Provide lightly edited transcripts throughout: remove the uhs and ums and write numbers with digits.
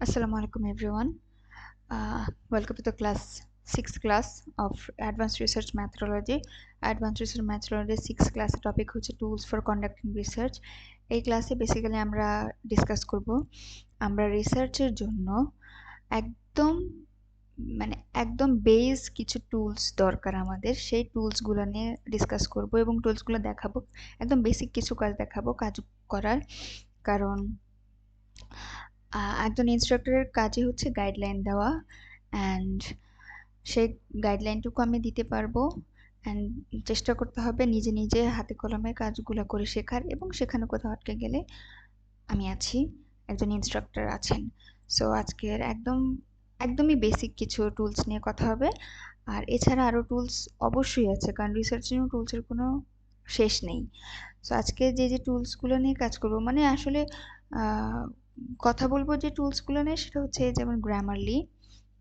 Assalamu alaikum everyone. Welcome to the class 6th class of Advanced Research Methodology. Advanced Research Methodology 6th class topic হচ্ছে tools for conducting research. এই ক্লাসে basically আমরা discuss করব আমরা রিসার্চের জন্য একদম একদম বেস কিছু টুলস দরকার আমাদের সেই টুলসগুলো নিয়ে ডিসকাস করব এবং টুলসগুলো দেখাবো একদম বেসিক কিছু কাজ দেখাবো কাজ করার কারণ একজন ইনস্ট্রাক্টরের কাজই হচ্ছে গাইডলাইন দেওয়া অ্যান্ড সেই গাইডলাইনটুকু আমি দিতে পারবো অ্যান্ড চেষ্টা করতে হবে নিজে নিজে হাতে কলমে কাজগুলো করে শেখার এবং সেখানে কোথাও আটকে গেলে আমি আছি, একজন ইনস্ট্রাক্টর আছেন। সো আজকের একদমই বেসিক কিছু টুলস নিয়ে কথা হবে। আর এছাড়া আরও টুলস অবশ্যই আছে, কারণ রিসার্চের টুলসের কোনো শেষ নেই। সো আজকে যে টুলসগুলো নিয়ে কাজ করব আসলে কথা বলবো যে টুলসগুলো নিয়ে সেটা হচ্ছে যেমন Grammarly,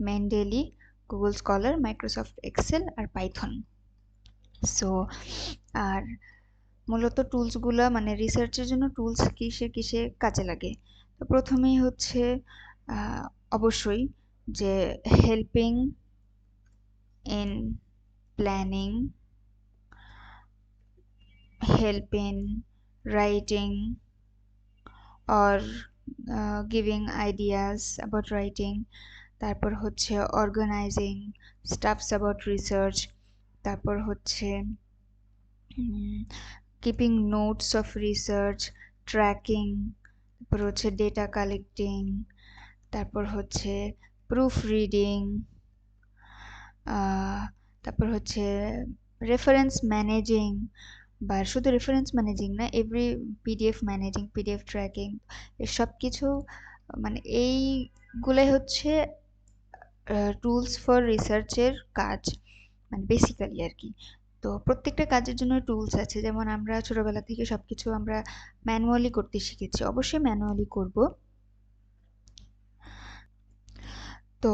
Mendeley, Google Scholar, Microsoft Excel আর পাইথন। সো আর মূলত টুলসগুলো রিসার্চের জন্য টুলস কিসে কিসে কাজে লাগে। তো প্রথমেই হচ্ছে অবশ্যই যে helping in planning, help in writing or giving ideas about writing, তারপর হচ্ছে অর্গানাইজিং স্টাফস অ্যাবাউট রিসার্চ, তারপর হচ্ছে keeping notes of research, tracking, তারপর হচ্ছে ডেটা কালেক্টিং, তারপর হচ্ছে প্রুফ রিডিং, তারপর হচ্ছে রেফারেন্স ম্যানেজিং, বা শুধু রেফারেন্স ম্যানেজিং না, every PDF managing, PDF tracking, এসব কিছু এইগুলাই হচ্ছে টুলস ফর রিসার্চের কাজ, বেসিক্যালি আর কি। তো প্রত্যেকটা কাজের জন্য টুলস আছে, যেমন আমরা ছোটবেলা থেকে সবকিছু আমরা ম্যানুয়ালি করতে শিখেছি, অবশ্যই ম্যানুয়ালি করব। তো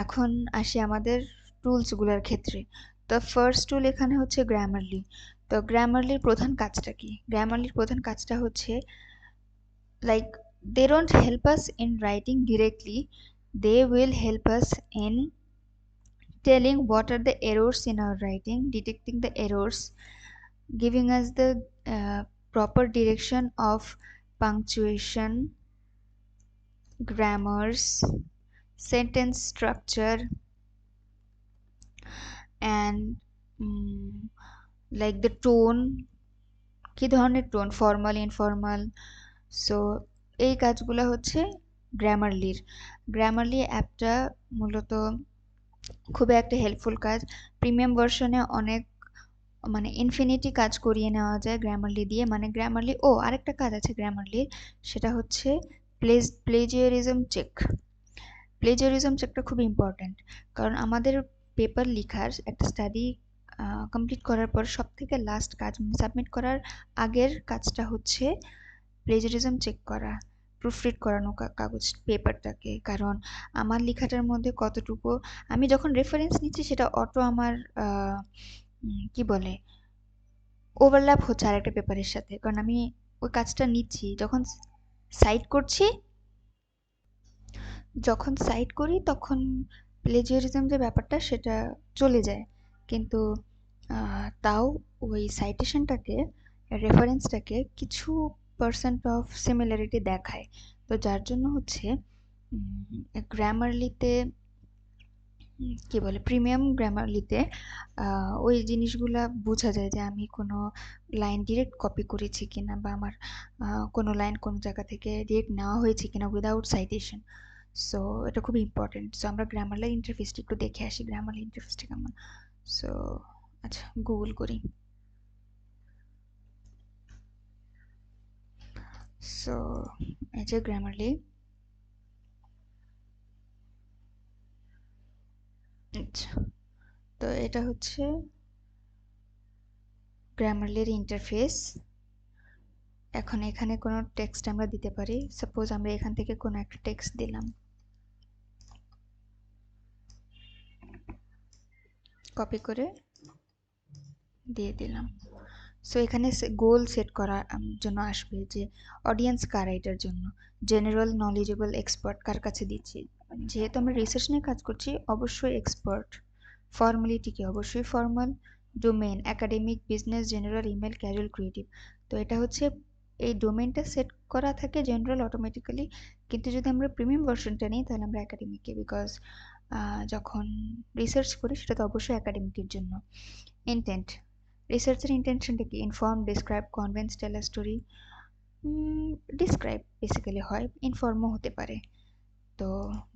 এখন আসি আমাদের টুলসগুলোর ক্ষেত্রে। তো ফার্স্ট টুল এখানে হচ্ছে গ্রামারলি। তো গ্রামারলির প্রধান কাজটা কি? গ্রামারলির প্রধান কাজটা হচ্ছে like they don't help us in writing directly, they will help us in telling what are the errors in our writing, detecting the errors, giving us the proper direction of punctuation, grammars, sentence structure, and like the tone, কি ধরনের tone, formal, informal. So এই কাজগুলো হচ্ছে Grammarly অ্যাপটা মূলত খুবই একটা helpful কাজ। প্রিমিয়াম ভার্সনে অনেক ইনফিনিটি কাজ করিয়ে নেওয়া যায় গ্রামারলি দিয়ে। গ্রামারলি আরেকটা কাজ আছে গ্রামারলির, সেটা হচ্ছে প্লেজিয়ারিজম চেক। প্লেজিয়ারিজম চেকটা খুব ইম্পর্ট্যান্ট, কারণ আমাদের পেপার লিখার একটা স্টাডি কমপ্লিট করার পর সবথেকে লাস্ট কাজ সাবমিট করার আগের কাজটা হচ্ছে প্লেজারিজম চেক করা, প্রুফরিড করানো কাগজ পেপারটাকে। কারণ আমার লেখাটার মধ্যে কতটুকু আমি যখন রেফারেন্স নিচ্ছি সেটা অটো আমার কি বলে ওভারল্যাপ হচ্ছে আরেকটা পেপারের সাথে, কারণ আমি ওই কাজটা নিচ্ছি যখন সাইট করছি, যখন সাইট করি তখন প্লেজিয়ারিজম যে ব্যাপারটা সেটা চলে যায়। কিন্তু তাও ওই সাইটেশনটাকে, রেফারেন্সটাকে কিছু পার্সেন্ট অফ সিমিলারিটি দেখায়। তো যার জন্য হচ্ছে গ্রামারলিতে কি বলে প্রিমিয়াম গ্রামারলিতে ওই জিনিসগুলা বোঝা যায় যে আমি কোনো লাইন ডিরেক্ট কপি করেছি কিনা, বা আমার কোনো লাইন কোনো জায়গা থেকে ডিরেক্ট নেওয়া হয়েছে কিনা উইদাউট সাইটেশন। সো এটা খুব ইম্পর্টেন্ট। সো আমরা গ্রামারলি ইন্টারফেসটা একটু দেখে আসি, গ্রামারলি ইন্টারফেসটা কেমন। সো আচ্ছা, গুগল করি। সো এই যে গ্রামারলি, আচ্ছা, তো এটা হচ্ছে গ্রামারলির ইন্টারফেস। এখন এখানে কোনো টেক্সট আমরা দিতে পারি, সাপোজ আমরা এখান থেকে কোনো একটা টেক্সট দিলাম, কপি করে দিয়ে দিলাম। সো এখানে গোল সেট করার জন্য আসবে যে অডিয়েন্স কারা এটার জন্য, জেনারেল নলেজেবল এক্সপার্ট কার কাছে দিচ্ছি। যেহেতু আমরা রিসার্চ নিয়ে কাজ করছি, অবশ্যই এক্সপার্ট। ফর্মালিটি কি, অবশ্যই formal. Domain academic, business, general, email, casual, creative. তো এটা হচ্ছে এই ডোমেইনটা সেট করা থাকে জেনারেল অটোমেটিক্যালি, কিন্তু যদি আমরা প্রিমিয়াম ভার্সনটা নিই তাহলে আমরা একাডেমিকে, বিকজ যখন রিসার্চ করি সেটা তো অবশ্যই একাডেমিকের জন্য। ইন্টেন্ট, রিসার্চের ইন্টেনশনটা কি, inform, describe, convince, tell a story. Describe basically হয়, ইনফর্মও হতে পারে। তো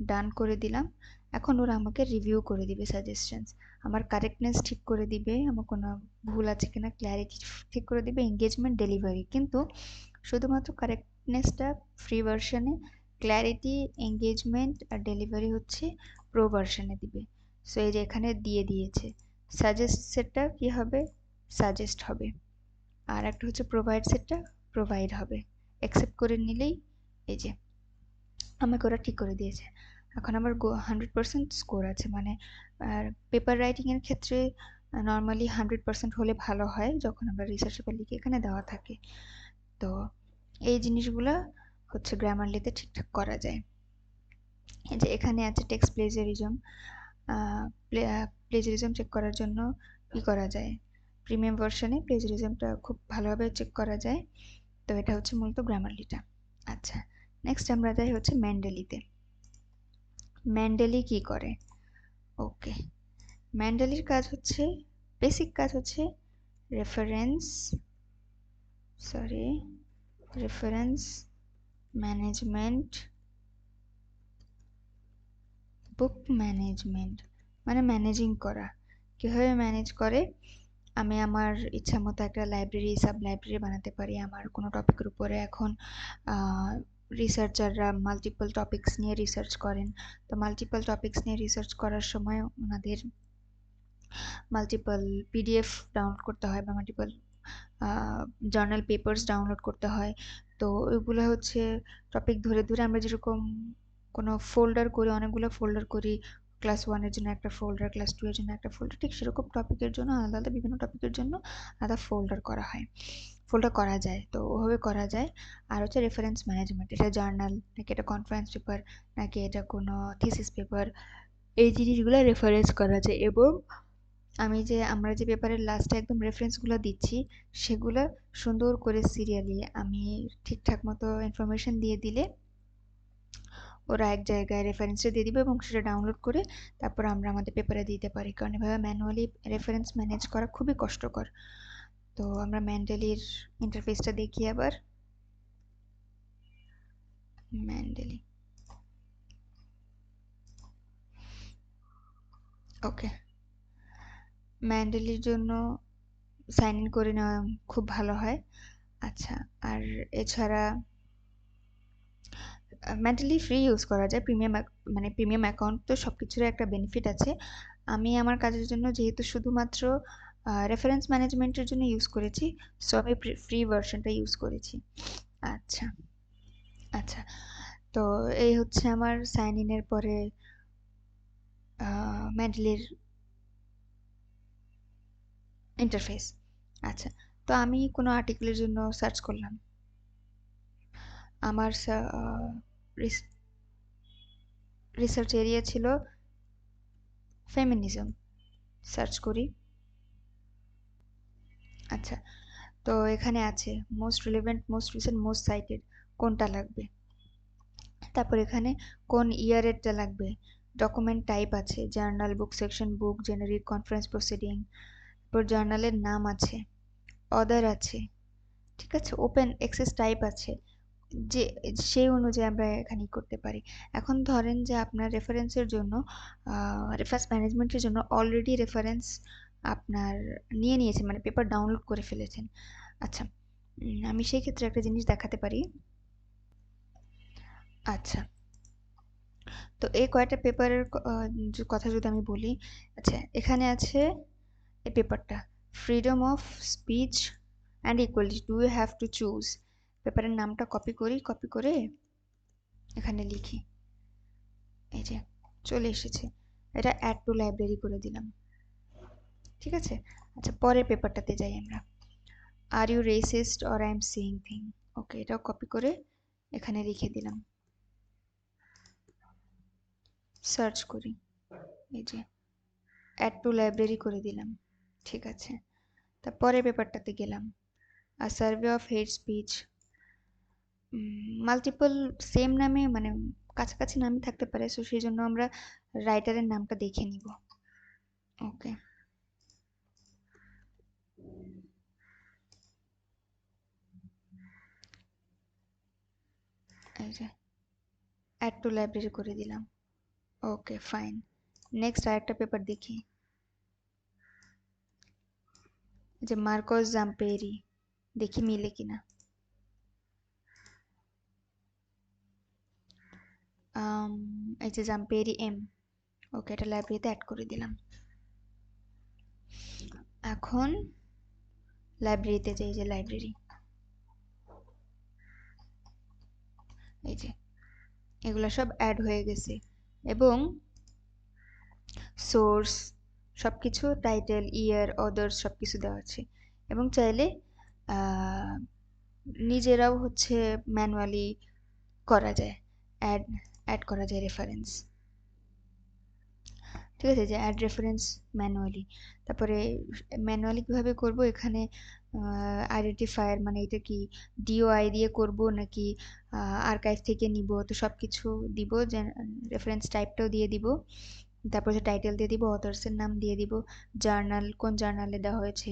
ডান করে দিলাম। এখন ওরা আমাকে রিভিউ করে দিবে সাজেশনস, আমার কারেক্টনেস ঠিক করে দিবে, আমার কোনো ভুল আছে কিনা ক্ল্যারিটি ঠিক করে দিবে, এঙ্গেজমেন্ট, ডেলিভারি। কিন্তু শুধুমাত্র কারেক্টনেসটা ফ্রি ভার্সনে, ক্ল্যারিটি, এঙ্গেজমেন্ট আর ডেলিভারি হচ্ছে প্রো ভার্সনে দিবে। সো এই যে এখানে দিয়ে দিয়েছে। সাজেস্ট সেটটা কি হবে, সাজেস্ট হবে। আর একটা হচ্ছে প্রোভাইড সেটটা প্রোভাইড হবে। অ্যাকসেপ্ট করে নিলেই এই যে আমাকে ওরা ঠিক করে দিয়েছে। এখন আমার 100% স্কোর আছে, মানে পেপার রাইটিংয়ের ক্ষেত্রে নর্মালি 100% হলে ভালো হয় যখন আমরা রিসার্চ পেপার লিখে এখানে দেওয়া থাকে। তো এই জিনিসগুলো হচ্ছে গ্রামারলিতে ঠিকঠাক করা যায়। এই যে এখানে আছে টেক্সট প্লেজারিজম। প্লেজারিজম চেক করার জন্য কি করা যায়, প্রিমিয়াম ভার্সনে প্লেজারিজমটা খুব ভালোভাবে চেক করা যায়। তো এটা হচ্ছে মূলত গ্রামারলিটা। আচ্ছা, নেক্সট আমরা যাই হচ্ছে ম্যান্ডেলিতে। ম্যান্ডেলি কি করে? ওকে, ম্যান্ডেলির কাজ হচ্ছে, বেসিক কাজ হচ্ছে রেফারেন্স, রেফারেন্স ম্যানেজমেন্ট, বুক ম্যানেজমেন্ট, মানে ম্যানেজিং করা। কিভাবে ম্যানেজ করে, আমি আমার ইচ্ছা মতো একটা লাইব্রেরি, সাব লাইব্রেরি বানাতে পারি আমার কোনো টপিকের উপরে। এখন রিসার্চাররা মাল্টিপল টপিকস নিয়ে রিসার্চ করেন, তো মাল্টিপল টপিকস নিয়ে রিসার্চ করার সময় ওনাদের মাল্টিপল পিডিএফ ডাউনলোড করতে হয় বা মাল্টিপল জার্নাল পেপার্স ডাউনলোড করতে হয়। তো ওইগুলো হচ্ছে টপিক ধরে ধরে আমরা যেরকম কোনো ফোল্ডার করি, অনেকগুলো ফোল্ডার করি, ক্লাস 1-এর জন্য একটা ফোল্ডার, ক্লাস 2-এর জন্য একটা ফোল্ডার, ঠিক সেরকম টপিকের জন্য আলাদা আলাদা বিভিন্ন টপিকের জন্য আলাদা ফোল্ডার করা হয়, ফোল্ডার করা যায়। তো ওভাবে করা যায়। আর হচ্ছে রেফারেন্স ম্যানেজমেন্ট, এটা জার্নাল নাকি এটা কনফারেন্স পেপার নাকি এটা কোনো থিসিস পেপার, এই জিনিসগুলো রেফারেন্স করা যায়। এবং আমরা যে পেপারের লাস্টে একদম রেফারেন্সগুলো দিচ্ছি সেগুলো সুন্দর করে সিরিয়ালি আমি ঠিকঠাক মতো ইনফরমেশন দিয়ে দিলে ওরা এক জায়গায় রেফারেন্সটা দিয়ে দিবে এবং সেটা ডাউনলোড করে তারপর আমরা আমাদের পেপারে দিতে পারি, কারণ এভাবে ম্যানুয়ালি রেফারেন্স ম্যানেজ করা খুবই কষ্টকর। তো আমরা ম্যান্ডেলির ইন্টারফেসটা দেখি আবার। ম্যান্ডেলি, ওকে, ম্যান্ডেলির জন্য সাইন ইন করে নেওয়া খুব ভালো হয়। আচ্ছা, আর এছাড়া মেন্টালি ফ্রি ইউজ করা যায়, প্রিমিয়াম মানে প্রিমিয়াম অ্যাকাউন্ট তো সব কিছুরই একটা বেনিফিট আছে। আমি আমার কাজের জন্য যেহেতু শুধুমাত্র রেফারেন্স ম্যানেজমেন্টের জন্য ইউজ করেছি, সো আমি ফ্রি ভার্সনটা ইউজ করেছি। আচ্ছা, আচ্ছা, তো এই হচ্ছে আমার সাইন ইনের পরে মেন্টালির ইন্টারফেস। আচ্ছা, তো আমি কোনো আর্টিকেলের জন্য সার্চ করলাম, আমার রিসার্চ এরিয়া ছিল ফেমিনিজম, সার্চ করি। আচ্ছা, তো এখানে আছে most relevant, most recent, most cited, কোনটা লাগবে। তারপর এখানে কোন ইয়ারেরটা লাগবে, ডকুমেন্ট টাইপ আছে, journal, book section, book, generic, conference proceeding, তারপর জার্নালের নাম আছে, অদার আছে, ঠিক আছে, ওপেন অ্যাক্সেস টাইপ আছে, যে সেই অনুযায়ী আমরা এখানে করতে পারি। এখন ধরেন যে আপনার রেফারেন্সের জন্য, রেফারেন্স ম্যানেজমেন্টের জন্য অলরেডি রেফারেন্স আপনার নিয়েছেন, মানে পেপার ডাউনলোড করে ফেলেছেন। আচ্ছা, আমি সেই ক্ষেত্রে একটা জিনিস দেখাতে পারি। আচ্ছা, তো এই কয়টা পেপারের কথা যদি আমি বলি, আচ্ছা এখানে আছে এই পেপারটা, freedom of speech and equality, do you have to choose. পেপারের নামটা কপি করি, কপি করে এখানে লিখি, এই যে চলে এসেছে। এটা অ্যাড টু লাইব্রেরি করে দিলাম, ঠিক আছে। আচ্ছা, পরের পেপারটাতে যাই আমরা। Are you racist or I am saying thing. Okay, এটাও কপি করে এখানে রেখে দিলাম। সার্চ করি, এই যে অ্যাড টু লাইব্রেরি করে দিলাম। ঠিক আছে, তারপরে পেপারটাতে গেলাম। A survey of hate speech, multiple same নামে মানে কাছাকাছি নামে থাকতে পারে, সো সেই জন্য আমরা রাইটারের নামটা দেখে নিব। ওকে, এই যে অ্যাড টু লাইব্রেরি করে দিলাম। ওকে ফাইন, নেক্সট আরেকটা পেপার দেখি, যে মার্কোস জাম্পেরি, দেখি মিলে কিনা। এই যে জাম্পেরি এম, ওকে, এটা লাইব্রেরিতে অ্যাড করে দিলাম। এখন লাইব্রেরিতে যাই, যে লাইব্রেরি, এই যে এগুলো সব অ্যাড হয়ে গেছে এবং সোর্স সবকিছু, টাইটেল, ইয়ার, অদার্স সবকিছু দেওয়া আছে। এবং চাইলে নিজেরাও হচ্ছে ম্যানুয়ালি করা যায়, অ্যাড অ্যাড করা যায় রেফারেন্স। ঠিক আছে, যে অ্যাড রেফারেন্স ম্যানুয়ালি। তারপরে ম্যানুয়ালি কিভাবে করব, এখানে আইডেন্টিফায়ার মানে এটা কি ডিওআই দিয়ে করব নাকি আর্কাইভ থেকে নিব, তো সব কিছু দিব, যে রেফারেন্স টাইপটাও দিয়ে দিব, তারপর হচ্ছে টাইটেল দিয়ে দিব, অথর্সের নাম দিয়ে দিব, জার্নাল কোন জার্নালে দেওয়া হয়েছে,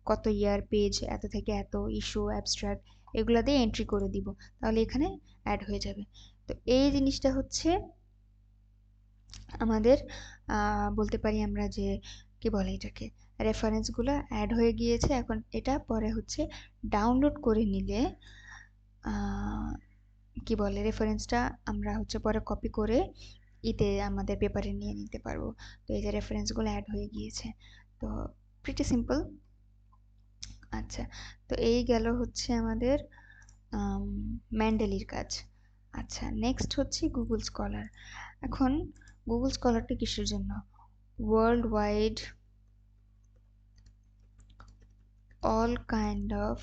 কত ইয়ার, পেজ এত থেকে এত, ইস্যু, অ্যাবস্ট্রাক্ট, এগুলা দিয়ে এন্ট্রি করে দিব, তাহলে এখানে অ্যাড হয়ে যাবে। তো এই জিনিসটা হচ্ছে আমাদের বলতে পারি আমরা যে কি বলে এটাকে, রেফারেন্সগুলো অ্যাড হয়ে গিয়েছে। এখন এটা পরে হচ্ছে ডাউনলোড করে নিলে কি বলে রেফারেন্সটা আমরা হচ্ছে পরে কপি করে ইতে আমাদের পেপারে নিয়ে নিতে পারবো। তো এই যে রেফারেন্সগুলো অ্যাড হয়ে গিয়েছে, তো প্রিটি সিম্পল। আচ্ছা, তো এই গেল হচ্ছে আমাদের ম্যান্ডেলির কাজ। আচ্ছা, নেক্সট হচ্ছে গুগল স্কলার। এখন গুগল স্কলারটা কিসের জন্য? World wide all kind of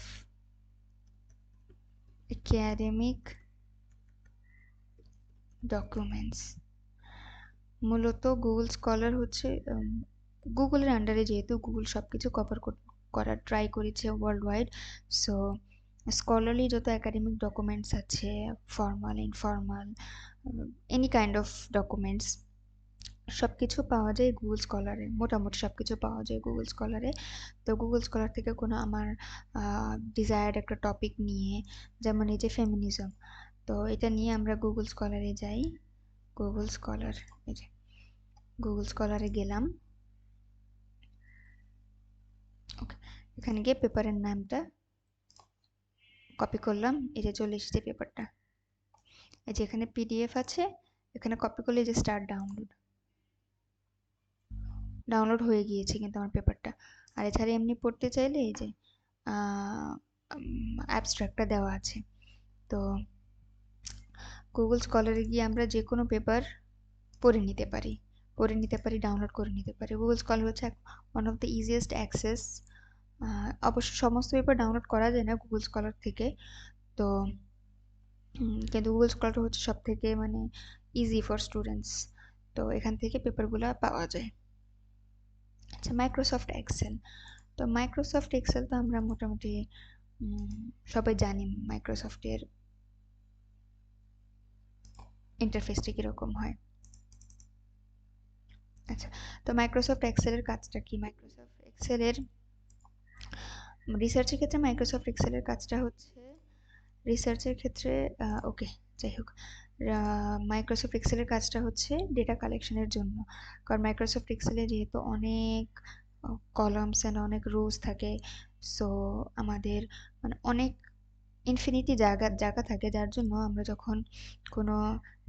academic documents। মূলত গুগল স্কলার হচ্ছে গুগলের আন্ডারে, যেহেতু গুগল সবকিছু কভার করার ট্রাই করেছে ওয়ার্ল্ড ওয়াইড, সো স্কলারলি যত একাডেমিক ডকুমেন্টস আছে, formal, informal, any kind of documents, সব কিছু পাওয়া যায় গুগল স্কলারে, মোটামুটি সব কিছু পাওয়া যায় গুগল স্কলারে। তো গুগল স্কলার থেকে কোনো আমার ডিজায়ার্ড একটা টপিক নিয়ে, যেমন এই যে ফেমিনিজম, তো এটা নিয়ে আমরা গুগল স্কলারে যাই। গুগল স্কলার, এই যে গুগল স্কলারে গেলাম। ওকে, এখানে গিয়ে পেপারের নামটা কপি করলাম, এই যে চলে এসেছে পেপারটা। এই যে এখানে পিডিএফ আছে, এখানে কপি করলে যে স্টার্ট ডাউনলোড হয়ে গিয়েছে কিন্তু আমার পেপারটা। আর এছাড়া এমনি পড়তে চাইলে এই যে অ্যাবস্ট্রাক্টটা দেওয়া আছে। তো গুগল স্কলারে গিয়ে আমরা যে কোনো পেপার পড়ে নিতে পারি, ডাউনলোড করে নিতে পারি। গুগল স্কলার হচ্ছে one of the easiest access. অবশ্য সমস্ত পেপার ডাউনলোড করা যায় না গুগল স্কলার থেকে, তো কিন্তু গুগল স্কলার হচ্ছে সব থেকে মানে ইজি ফর স্টুডেন্টস, তো এখান থেকে পেপারগুলো পাওয়া যায়। আচ্ছা, মাইক্রোসফট এক্সেল। তো মাইক্রোসফট এক্সেল তো আমরা মোটামুটি সবাই জানি মাইক্রোসফটের ইন্টারফেসটা কীরকম হয়। আচ্ছা, তো মাইক্রোসফট এক্সেলের কাজটা কি? মাইক্রোসফট এক্সেলের রিসার্চের ক্ষেত্রে মাইক্রোসফট এক্সেলের কাজটা হচ্ছে রিসার্চের ক্ষেত্রে ওকে যাই হোক, মাইক্রোসফট এক্সেলের কাজটা হচ্ছে ডেটা কালেকশনের জন্য। কারণ মাইক্রোসফট এক্সেলে যেহেতু অনেক কলামস অ্যান্ড অনেক রোজ থাকে, সো আমাদের মানে অনেক ইনফিনিটি জায়গা থাকে, যার জন্য আমরা যখন কোনো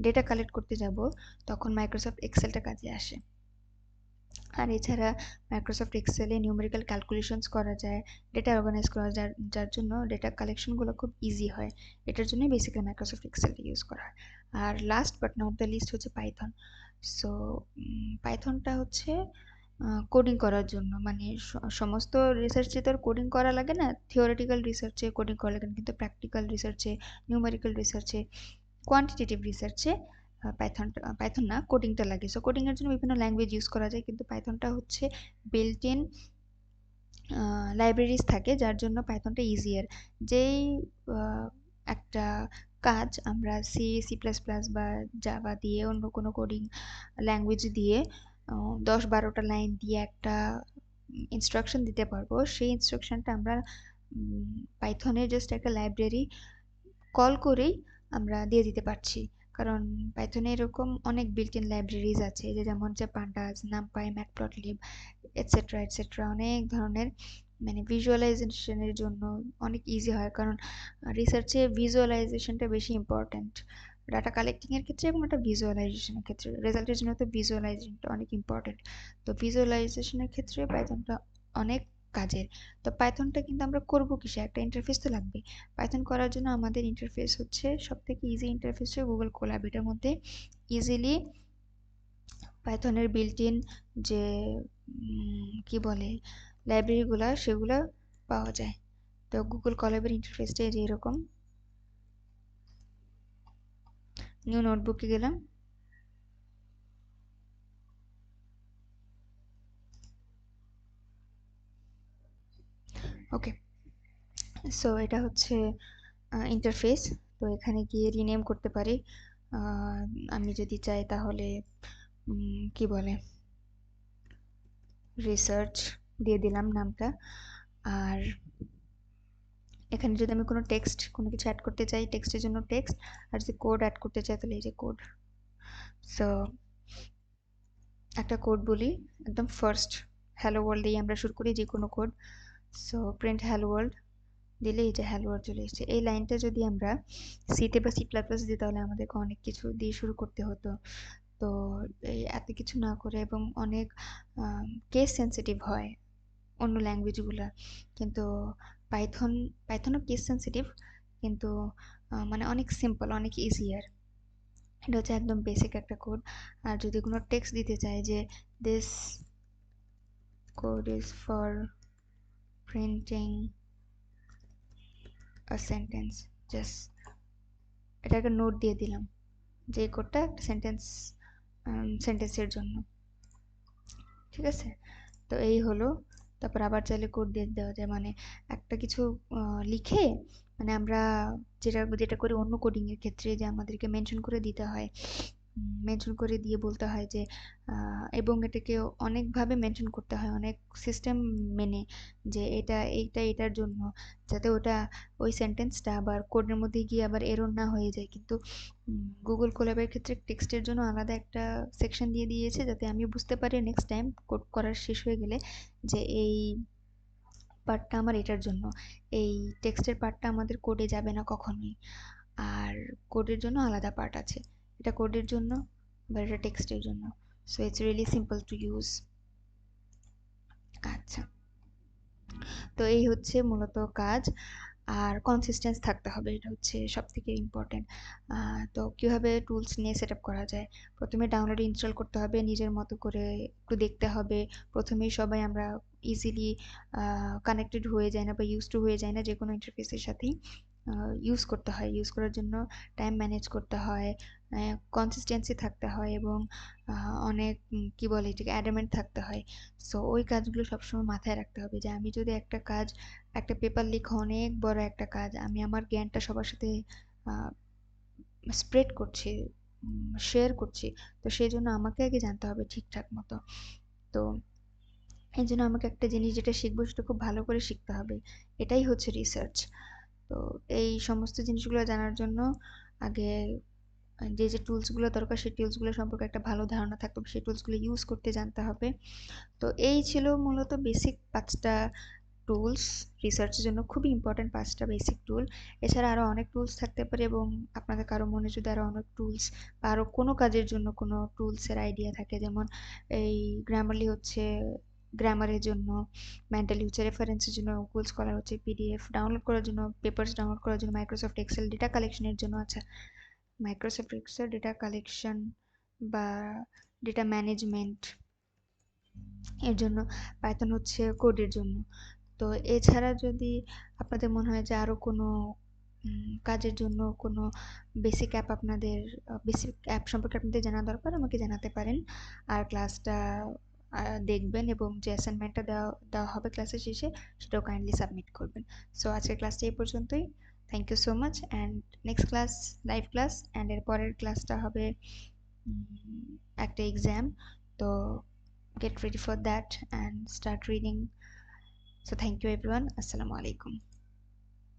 ডেটা কালেক্ট করতে যাব তখন মাইক্রোসফট এক্সেলটা কাজে আসে। আর এছাড়া মাইক্রোসফট এক্সেলে নিউমেরিক্যাল ক্যালকুলেশনস করা যায়, ডেটা অর্গানাইজ করা যায়, যার জন্য ডেটা কালেকশনগুলো খুব ইজি হয়। এটার জন্যই বেসিক্যালি মাইক্রোসফট এক্সেলটা ইউজ করা হয়। আর last but not the least হচ্ছে পাইথন। সো পাইথনটা হচ্ছে কোডিং করার জন্য, মানে সমস্ত রিসার্চে তো আর কোডিং করা লাগে না, থিওরিটিক্যাল রিসার্চে কোডিং করা লাগে না, কিন্তু প্র্যাকটিক্যাল রিসার্চে, নিউমেরিক্যাল রিসার্চে, কোয়ান্টিটেটিভ রিসার্চে পাইথন না, কোডিংটা লাগে। সো কোডিং এর জন্য বিভিন্ন ল্যাঙ্গুয়েজ ইউজ করা যায়, কিন্তু পাইথনটা হচ্ছে বিল্ট ইন লাইব্রেরিজ থাকে, যার জন্য পাইথনটা ইজিয়ার। যেই একটা কাজ আমরা সি, সি প্লাস প্লাস বা জাভা দিয়ে, অন্য কোনো কোডিং ল্যাঙ্গুয়েজ দিয়ে 10-12টা লাইন দিয়ে একটা ইনস্ট্রাকশন দিতে পারবো, সেই ইনস্ট্রাকশনটা আমরা পাইথনের জাস্ট একটা লাইব্রেরি কল করেই আমরা দিয়ে দিতে পারছি। কারণ পাইথনে এরকম অনেক বিল্ট ইন লাইব্রেরিজ আছে, যে যেমন যে pandas, NumPy, matplotlib, etcetera etcetera, অনেক ধরনের, মানে ভিজুয়ালাইজেশনের জন্য অনেক ইজি হয়। কারণ রিসার্চে ভিজুয়ালাইজেশনটা বেশি ইম্পর্ট্যান্ট, ডাটা কালেক্টিং এর ক্ষেত্রে এবং একটা ভিজুয়ালাইজেশনের ক্ষেত্রে। রেজাল্টের জন্য তো ভিজুয়ালাইজেশনটা অনেক ইম্পর্ট্যান্ট। তো ভিজুয়ালাইজেশনের ক্ষেত্রে পাইথনটা অনেক কাজের। তো পাইথনটা কিন্তু আমরা করবো কিসে? একটা ইন্টারফেস তো লাগবে। পাইথন করার জন্য আমাদের ইন্টারফেস হচ্ছে, সবথেকে ইজি ইন্টারফেস হচ্ছে গুগল কোল্যাব। এটার মধ্যে ইজিলি পাইথনের বিল্ট ইন যে কি বলে লাইব্রেরিগুলা, সেগুলো পাওয়া যায়। তো গুগল কলাবের ইন্টারফেসটা যে এরকম। নিউ নোটবুকে গেলাম। ওকে, সো এটা হচ্ছে ইন্টারফেস। তো এখানে গিয়ে রিনেম করতে পারি। আমি যদি চাই তাহলে কি বলে রিসার্চ দিয়ে দিলাম নামটা। আর এখানে যদি আমি কোনো টেক্সট, কোনো কিছু অ্যাড করতে চাই, টেক্সটের জন্য টেক্সট, আর যদি কোড অ্যাড করতে চাই তাহলে এই যে কোড। সো একটা কোড বলি, একদম ফার্স্ট হ্যালো ওয়ার্ল্ড দিয়ে আমরা শুরু করি যে কোনো code. So print hello world দিলে এই যে হ্যালো ওয়ার্ল্ড চলে এসেছে। এই লাইনটা যদি আমরা সিতে বা সি প্লাস প্লাস দিই তাহলে আমাদেরকে অনেক কিছু দিয়ে শুরু করতে হতো। তো এই এত কিছু না করে, এবং অনেক কেস সেন্সিটিভ হয় অন্য ল্যাঙ্গুয়েজগুলো, কিন্তু পাইথন, পাইথনও কেস সেন্সিটিভ, কিন্তু মানে অনেক সিম্পল, অনেক ইজিয়ার। এটা হচ্ছে একদম বেসিক একটা কোড। আর যদি কোনো টেক্সট দিতে চাই যে this code is for printing a sentence, just এটা একটা নোট দিয়ে দিলাম যে এই কোডটা একটা সেন্টেন্সের জন্য। ঠিক আছে, তো এই হলো। তারপর আবার চাইলে কোড দিয়ে দেওয়া যায়, মানে একটা কিছু লিখে, মানে আমরা যেটা যেটা করি অন্য কোডিং এর ক্ষেত্রে, যে আমাদেরকে মেনশন করে দিতে হয়, মেনশন করে দিয়ে বলতে হয় যে এবং এটাকে অনেকভাবে মেনশন করতে হয়, অনেক সিস্টেম মেনে, যে এটা এইটা এটার জন্য, যাতে ওটা ওই সেন্টেন্সটা আবার কোডের মধ্যে গিয়ে আবার এরর না হয়ে যায়। কিন্তু গুগল কোল্যাবের ক্ষেত্রে টেক্সটের জন্য আলাদা একটা সেকশন দিয়ে দিয়েছে, যাতে আমি বুঝতে পারি নেক্সট টাইম কোড করার শেষ হয়ে গেলে যে এই পার্টটা আমার এটার জন্য, এই টেক্সটের পার্টটা আমাদের কোডে যাবে না কখনোই। আর কোডের জন্য আলাদা পার্ট আছে, এটা কোডের জন্য বা এটা টেক্সটের জন্য। So it's really simple to use. আচ্ছা, তো এই হচ্ছে মূলত কাজ। আর কনসিস্টেন্স থাকতে হবে, এটা হচ্ছে সব থেকে ইম্পর্টেন্ট। তো কীভাবে টুলস নিয়ে সেট আপ করা যায়? প্রথমে ডাউনলোড ইনস্টল করতে হবে, নিজের মতো করে একটু দেখতে হবে। প্রথমেই সবাই আমরা ইজিলি কানেক্টেড হয়ে যায় না বা ইউজ টু হয়ে যায় না যে কোনো ইন্টারফেসের সাথেই। ইউজ করতে হয়, ইউজ করার জন্য টাইম ম্যানেজ করতে হয়, কনসিস্টেন্সি থাকতে হয়, এবং অনেক কি বলে এটাকে অ্যাডামেন্ট থাকতে হয়। সো ওই কাজগুলো সবসময় মাথায় রাখতে হবে, যে আমি যদি একটা কাজ, একটা পেপার লেখা অনেক বড় একটা কাজ, আমি আমার জ্ঞানটা সবার সাথে স্প্রেড করছি, শেয়ার করছি, তো সেই জন্য আমাকে আগে জানতে হবে ঠিকঠাক মতো। তো এই জন্য আমাকে একটা জিনিস যেটা শিখবো সেটা খুব ভালো করে শিখতে হবে, এটাই হচ্ছে রিসার্চ। তো এই সমস্ত জিনিসগুলো জানার জন্য আগে যে যে টুলসগুলো দরকার সেই টুলসগুলো সম্পর্কে একটা ভালো ধারণা থাকতে হবে, সেই টুলসগুলো ইউজ করতে জানতে হবে। তো এই ছিল মূলত বেসিক 5টা টুলস, রিসার্চের জন্য খুবই ইম্পর্ট্যান্ট 5টা বেসিক টুল। এছাড়া আরও অনেক টুলস থাকতে পারে, এবং আপনাদের কারো মনে যদি আরও অনেক টুলস বা আরও কোনো কাজের জন্য কোনো টুলসের আইডিয়া থাকে, যেমন এই গ্রামারলি হচ্ছে গ্রামারের জন্য, মেন্টালি হচ্ছে রেফারেন্সের জন্য, গুগল স্কলার হচ্ছে পিডিএফ ডাউনলোড করার জন্য, পেপারস ডাউনলোড করার জন্য, মাইক্রোসফট এক্সেল ডেটা কালেকশনের জন্য। আচ্ছা, মাইক্রোসফট এক্সেল ডেটা কালেকশন বা ডেটা ম্যানেজমেন্ট, এর জন্য, পাইথন হচ্ছে কোডের জন্য। তো এছাড়া যদি আপনাদের মনে হয় যে আরো কোনো কাজের জন্য কোনো বেসিক অ্যাপ আপনাদের বেসিক অ্যাপ সম্পর্কে আপনাদের জানা দরকার, আমাকে জানাতে পারেন। আর ক্লাসটা দেখবেন এবং যে অ্যাসাইনমেন্টটা দেওয়া দেওয়া হবে ক্লাসের শেষে সেটাও কাইন্ডলি সাবমিট করবেন। সো আজকের ক্লাসটা এই পর্যন্তই। Thank you so much, and next class live class, and এর পরের ক্লাসটা হবে একটা এক্সাম। তো get ready for that and start reading. So thank you everyone. Assalamu alaikum.